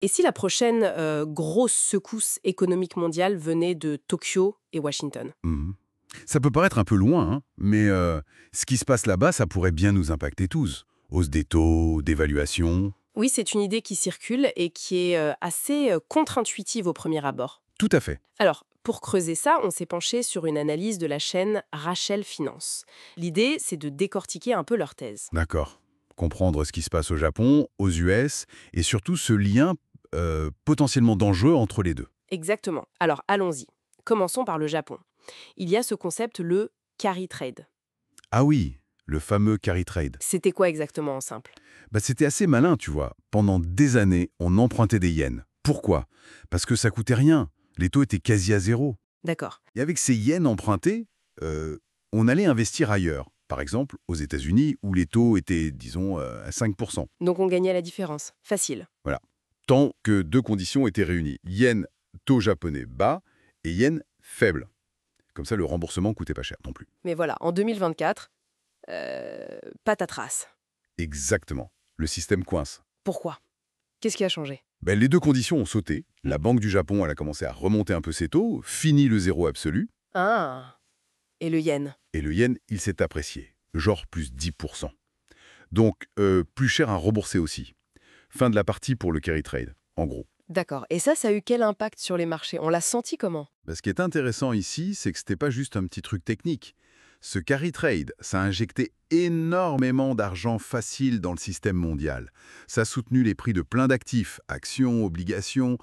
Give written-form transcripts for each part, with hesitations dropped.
Et si la prochaine grosse secousse économique mondiale venait de Tokyo et Washington? Mhm. Ça peut paraître un peu loin, hein, mais ce qui se passe là-bas, ça pourrait bien nous impacter tous. Hausse des taux, dévaluation. Oui, c'est une idée qui circule et qui est assez contre-intuitive au premier abord. Tout à fait. Alors, pour creuser ça, on s'est penché sur une analyse de la chaîne Rachel Finance. L'idée, c'est de décortiquer un peu leur thèse. D'accord. Comprendre ce qui se passe au Japon, aux US, et surtout ce lien potentiellement dangereux entre les deux. Exactement. Alors, allons-y. Commençons par le Japon. Il y a ce concept, le carry trade. Ah oui, le fameux carry trade. C'était quoi exactement en simple? Bah, c'était assez malin, tu vois. Pendant des années, on empruntait des yens. Pourquoi? Parce que ça coûtait rien. Les taux étaient quasi à zéro. D'accord. Et avec ces yens empruntés, on allait investir ailleurs. Par exemple, aux États-Unis, où les taux étaient, disons, à 5%. Donc on gagnait la différence. Facile. Voilà. Tant que deux conditions étaient réunies. Yen, taux japonais bas, et yen faible. Comme ça, le remboursement coûtait pas cher non plus. Mais voilà, en 2024, patatras. Exactement. Le système coince. Pourquoi? Qu'est-ce qui a changé? Ben, les deux conditions ont sauté. La Banque du Japon, elle a commencé à remonter un peu ses taux, fini le zéro absolu, Ah. Et le yen? et le yen, il s'est apprécié, genre plus 10%. Donc, plus cher à rembourser aussi. Fin de la partie pour le carry trade, en gros. D'accord. Et ça a eu quel impact sur les marchés? On l'a senti comment? Ben, ce qui est intéressant ici, c'est que c'était pas juste un petit truc technique. Ce carry trade, ça a injecté énormément d'argent facile dans le système mondial. Ça a soutenu les prix de plein d'actifs, actions, obligations,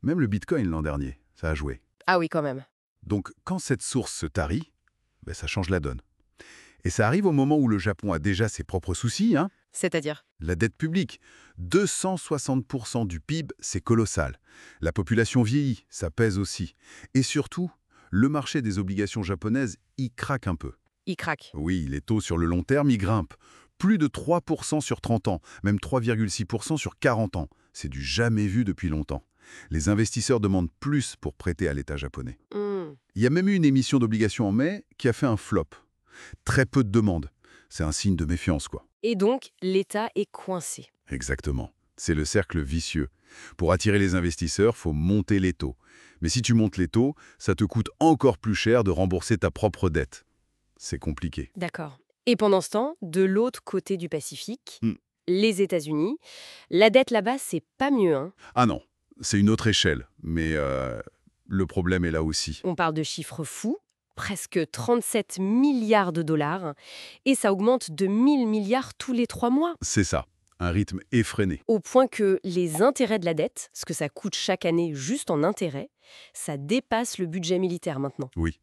même le bitcoin l'an dernier, ça a joué. Ah oui, quand même. Donc, quand cette source se tarit, ben, ça change la donne. Et ça arrive au moment où le Japon a déjà ses propres soucis, hein. C'est-à-dire? La dette publique, 260% du PIB, c'est colossal. La population vieillit, ça pèse aussi. Et surtout, le marché des obligations japonaises y craque un peu. Il craque. Oui, les taux sur le long terme y grimpent. Plus de 3% sur 30 ans, même 3,6% sur 40 ans. C'est du jamais vu depuis longtemps. Les investisseurs demandent plus pour prêter à l'État japonais. Hmm. Il y a même eu une émission d'obligations en mai qui a fait un flop. Très peu de demandes. C'est un signe de méfiance, quoi. Et donc, l'État est coincé. Exactement. C'est le cercle vicieux. Pour attirer les investisseurs, faut monter les taux. Mais si tu montes les taux, ça te coûte encore plus cher de rembourser ta propre dette. C'est compliqué. D'accord. Et pendant ce temps, de l'autre côté du Pacifique, Hmm. les États-Unis, la dette là-bas, c'est pas mieux, hein. Ah non, c'est une autre échelle, mais le problème est là aussi. On parle de chiffres fous, presque 37 milliards de dollars, et ça augmente de 1000 milliards tous les 3 mois. C'est ça, un rythme effréné. Au point que les intérêts de la dette, ce que ça coûte chaque année juste en intérêts, ça dépasse le budget militaire maintenant. Oui,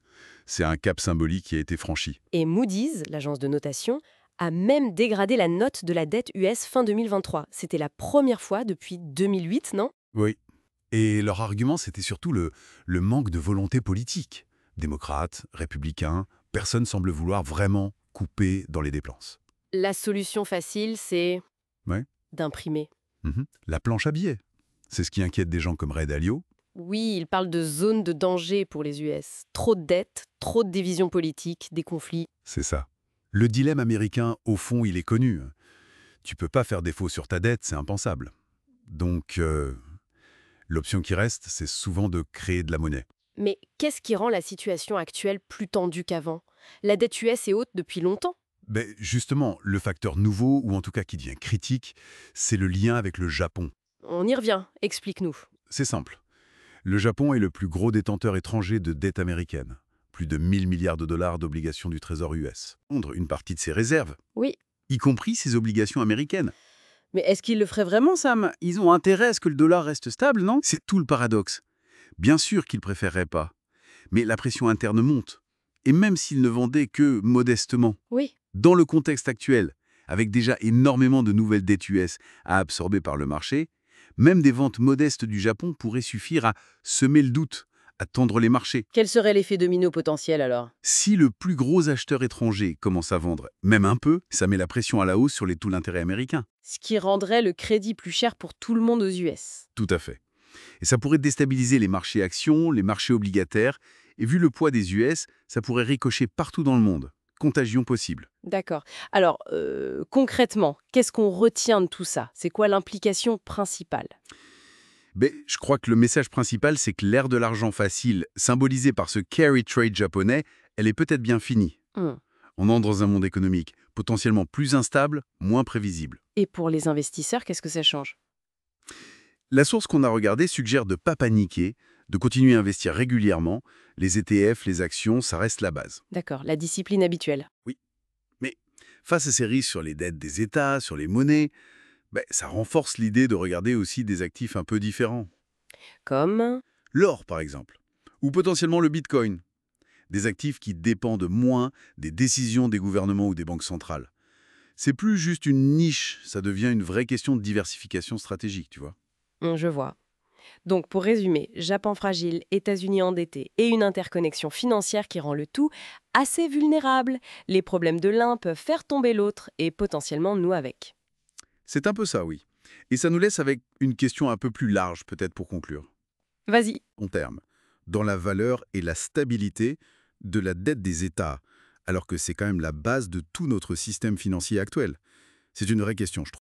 c'est un cap symbolique qui a été franchi. Et Moody's, l'agence de notation, a même dégradé la note de la dette US fin 2023. C'était la première fois depuis 2008, non? Oui. Et leur argument, c'était surtout le manque de volonté politique. Démocrates, républicains, personne semble vouloir vraiment couper dans les dépenses. La solution facile, c'est Ouais. d'imprimer. La planche à billets. C'est ce qui inquiète des gens comme Ray Dalio. Oui, il parle de zone de danger pour les US. Trop de dettes, trop de divisions politiques, des conflits. C'est ça. Le dilemme américain, au fond, il est connu. Tu peux pas faire défaut sur ta dette, c'est impensable. Donc, l'option qui reste, c'est souvent de créer de la monnaie. Mais qu'est-ce qui rend la situation actuelle plus tendue qu'avant? La dette US est haute depuis longtemps. Ben, justement, le facteur nouveau, ou en tout cas qui devient critique, c'est le lien avec le Japon. On y revient, explique-nous. C'est simple. Le Japon est le plus gros détenteur étranger de dette américaine. Plus de 1000 milliards de dollars d'obligations du Trésor US. Une partie de ses réserves, Oui, y compris ses obligations américaines. Mais est-ce qu'ils le feraient vraiment, Sam? Ils ont intérêt à ce que le dollar reste stable, non? C'est tout le paradoxe. Bien sûr qu'ils préféreraient pas. Mais la pression interne monte. Et même s'ils ne vendaient que modestement, oui. dans le contexte actuel, avec déjà énormément de nouvelles dettes US à absorber par le marché, même des ventes modestes du Japon pourraient suffire à semer le doute, à tendre les marchés. Quel serait l'effet domino potentiel alors? Si le plus gros acheteur étranger commence à vendre, même un peu, ça met la pression à la hausse sur les taux d'intérêt américains. Ce qui rendrait le crédit plus cher pour tout le monde aux US. Tout à fait. Et ça pourrait déstabiliser les marchés actions, les marchés obligataires, et vu le poids des US, ça pourrait ricocher partout dans le monde. Contagion possible. D'accord. Alors, concrètement, qu'est-ce qu'on retient de tout ça? C'est quoi l'implication principale? Mais je crois que le message principal, c'est que l'ère de l'argent facile, symbolisée par ce carry trade japonais, elle est peut-être bien finie. Hmm. On entre dans un monde économique potentiellement plus instable, moins prévisible. Et pour les investisseurs, qu'est-ce que ça change? La source qu'on a regardée suggère de ne pas paniquer, de continuer à investir régulièrement. Les ETF, les actions, ça reste la base. D'accord, la discipline habituelle. Mais face à ces risques sur les dettes des États, sur les monnaies, ça renforce l'idée de regarder aussi des actifs un peu différents. Comme... L'or, par exemple, ou potentiellement le Bitcoin. Des actifs qui dépendent moins des décisions des gouvernements ou des banques centrales. C'est plus juste une niche, ça devient une vraie question de diversification stratégique, tu vois. Je vois. Donc, pour résumer, Japon fragile, États-Unis endettés et une interconnexion financière qui rend le tout assez vulnérable. Les problèmes de l'un peuvent faire tomber l'autre et potentiellement nous avec. C'est un peu ça, oui. Et ça nous laisse avec une question un peu plus large, peut-être pour conclure. Vas-y. En termes, dans la valeur et la stabilité de la dette des États, alors que c'est quand même la base de tout notre système financier actuel. C'est une vraie question, je trouve.